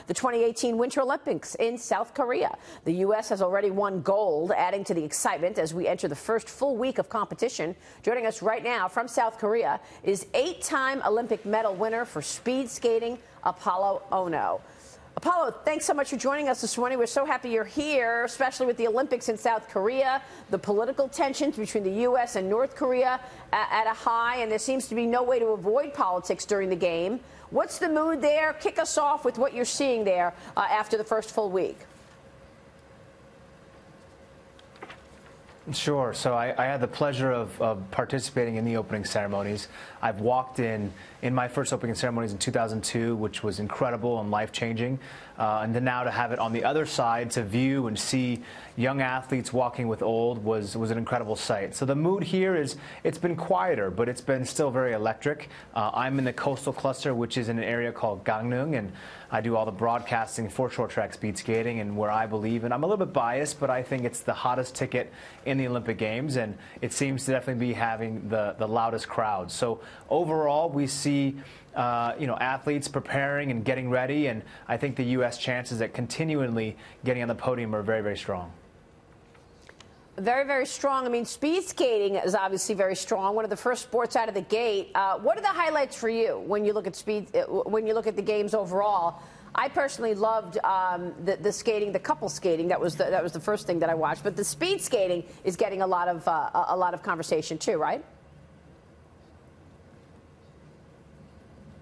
the 2018 Winter Olympics in South Korea. The U.S. has already won gold, adding to the excitement as we enter the first full week of competition. Joining us right now from South Korea is 8-time Olympic medal winner for speed skating, Apolo Ohno. Apolo, thanks so much for joining us this morning. We're so happy you're here, especially with the Olympics in South Korea, the political tensions between the U.S. and North Korea at a high, and there seems to be no way to avoid politics during the game. What's the mood there? Kick us off with what you're seeing there after the first full week. Sure. So I had the pleasure of participating in the opening ceremonies. I've walked in my first opening ceremonies in 2002, which was incredible and life-changing. And then now to have it on the other side to view and see young athletes walking with old was an incredible sight. So the mood here is, it's been quieter, but it's been still very electric. I'm in the coastal cluster, which is in an area called Gangneung, and I do all the broadcasting for short track speed skating, and where I believe, and I'm a little bit biased, but I think it's the hottest ticket in the Olympic Games, and it seems to definitely be having the loudest crowds. So overall, we see athletes preparing and getting ready, and I think the U.S. chances at continually getting on the podium are very, very strong. Very, very strong. I mean, speed skating is obviously very strong. One of the first sports out of the gate. What are the highlights for you when you look at when you look at the games overall? I personally loved the skating, the couple skating. That was the first thing that I watched. But the speed skating is getting a lot of conversation too, right?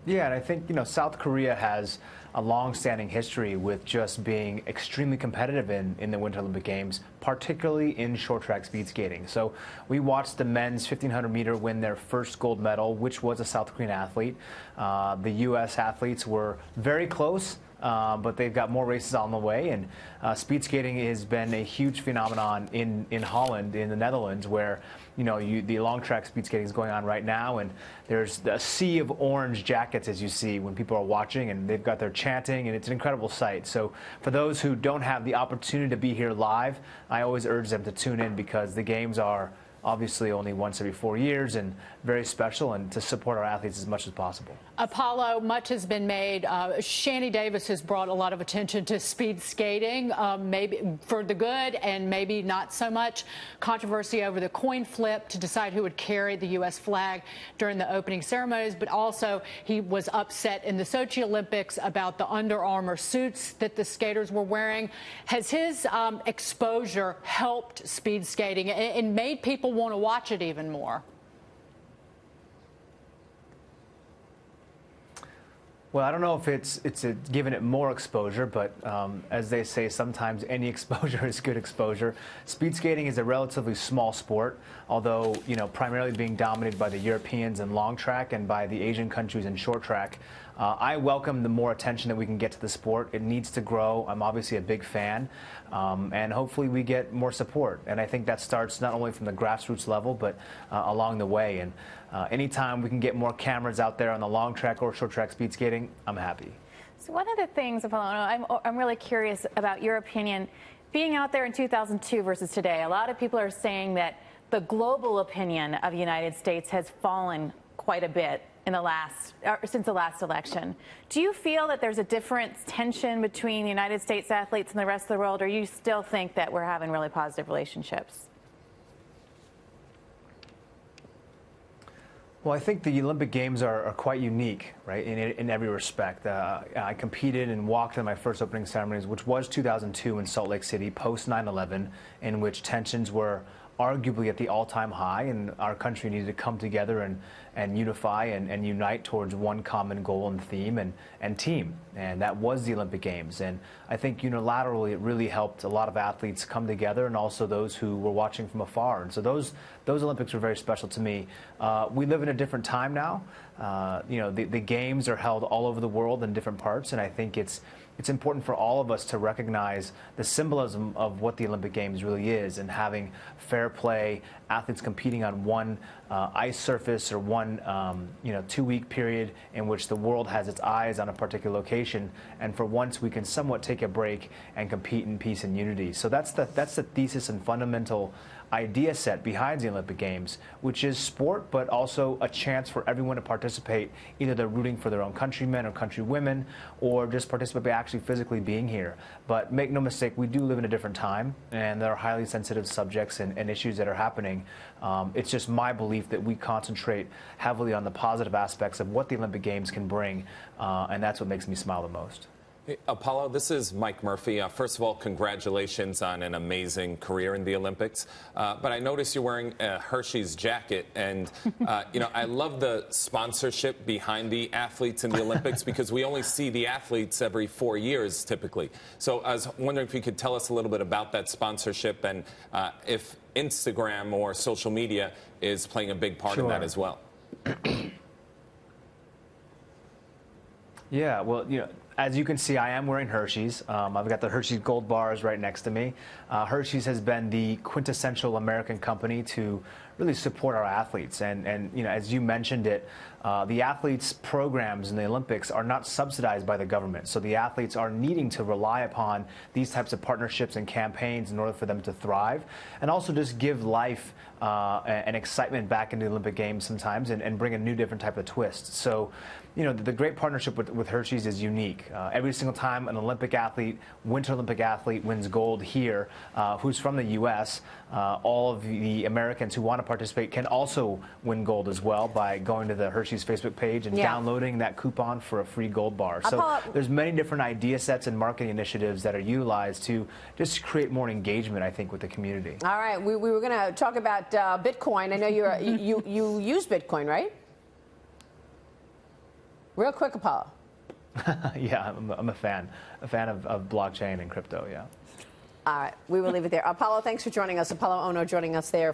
Yeah, and I think, South Korea has a long-standing history with just being extremely competitive in the Winter Olympic Games, particularly in short-track speed skating. So we watched the men's 1,500-meter win their first gold medal, which was a South Korean athlete. The U.S. athletes were very close, but they've got more races on the way. And speed skating has been a huge phenomenon in Holland, in the Netherlands, where the long track speed skating is going on right now, and there's a sea of orange jackets, as you see, when people are watching, and they've got their chanting, and it's an incredible sight. So for those who don't have the opportunity to be here live, I always urge them to tune in, because the games are obviously only once every 4 years and very special, and to support our athletes as much as possible. Apolo, much has been made. Shanny Davis has brought a lot of attention to speed skating, maybe for the good and maybe not so much. Controversy over the coin flip to decide who would carry the U.S. flag during the opening ceremonies, but also he was upset in the Sochi Olympics about the Under Armour suits that the skaters were wearing. Has his exposure helped speed skating and made people want to watch it even more? Well, I don't know if it's given it more exposure, but as they say, sometimes any exposure is good exposure. Speed skating is a relatively small sport, although, primarily being dominated by the Europeans in long track and by the Asian countries in short track. I welcome the more attention that we can get to the sport. It needs to grow. I'm obviously a big fan, and hopefully we get more support. And I think that starts not only from the grassroots level, but along the way. And anytime we can get more cameras out there on the long track or short track speed skating, I'm happy. So one of the things, Apolo, I'm really curious about your opinion. Being out there in 2002 versus today, a lot of people are saying that the global opinion of the United States has fallen quite a bit in since the last election. Do you feel that there's a different tension between the United States athletes and the rest of the world, or you still think that we're having really positive relationships? Well, I think the Olympic Games are quite unique, right, in every respect. I competed and walked in my first opening ceremonies, which was 2002 in Salt Lake City, post 9/11, in which tensions were arguably at the all-time high, and our country needed to come together and unify and unite towards one common goal and theme and team, and that was the Olympic Games. And I think unilaterally it really helped a lot of athletes come together, and also those who were watching from afar. And so those Olympics were very special to me. We live in a different time now. The games are held all over the world in different parts, and I think it's important for all of us to recognize the symbolism of what the Olympic Games really is, and having fair play, athletes competing on one ice surface or one 2-week period in which the world has its eyes on a particular location, and for once we can somewhat take a break and compete in peace and unity. So that's the thesis and fundamental idea set behind the Olympic Games, which is sport, but also a chance for everyone to participate. Either they're rooting for their own countrymen or countrywomen, or just participate by actually physically being here. But make no mistake, we do live in a different time, and there are highly sensitive subjects and issues that are happening. It's just my belief that we concentrate heavily on the positive aspects of what the Olympic Games can bring, and that's what makes me smile the most. Hey, Apolo, this is Mike Murphy. First of all, congratulations on an amazing career in the Olympics. But I noticed you're wearing a Hershey's jacket, and I love the sponsorship behind the athletes in the Olympics because we only see the athletes every 4 years typically. So I was wondering if you could tell us a little bit about that sponsorship and if Instagram or social media is playing a big part in that as well. Yeah, well, as you can see, I am wearing Hershey's. I've got the Hershey's Gold bars right next to me. Hershey's has been the quintessential American company to really support our athletes. And as you mentioned it, the athletes' programs in the Olympics are not subsidized by the government. So the athletes are needing to rely upon these types of partnerships and campaigns in order for them to thrive, and also just give life and excitement back into the Olympic Games sometimes, and bring a new, different type of twist. So, the great partnership with Hershey's is unique. Every single time an Olympic athlete, Winter Olympic athlete, wins gold here, who's from the U.S., all of the Americans who want to participate can also win gold as well by going to the Hershey's Facebook page and downloading that coupon for a free gold bar. So there's many different idea sets and marketing initiatives that are utilized to just create more engagement, I think, with the community. All right, we were going to talk about Bitcoin. I know you use Bitcoin, right? Real quick, Apolo. Yeah, I'm a fan of blockchain and crypto, yeah. All right, we will leave it there. Apolo, thanks for joining us. Apolo Ohno joining us there.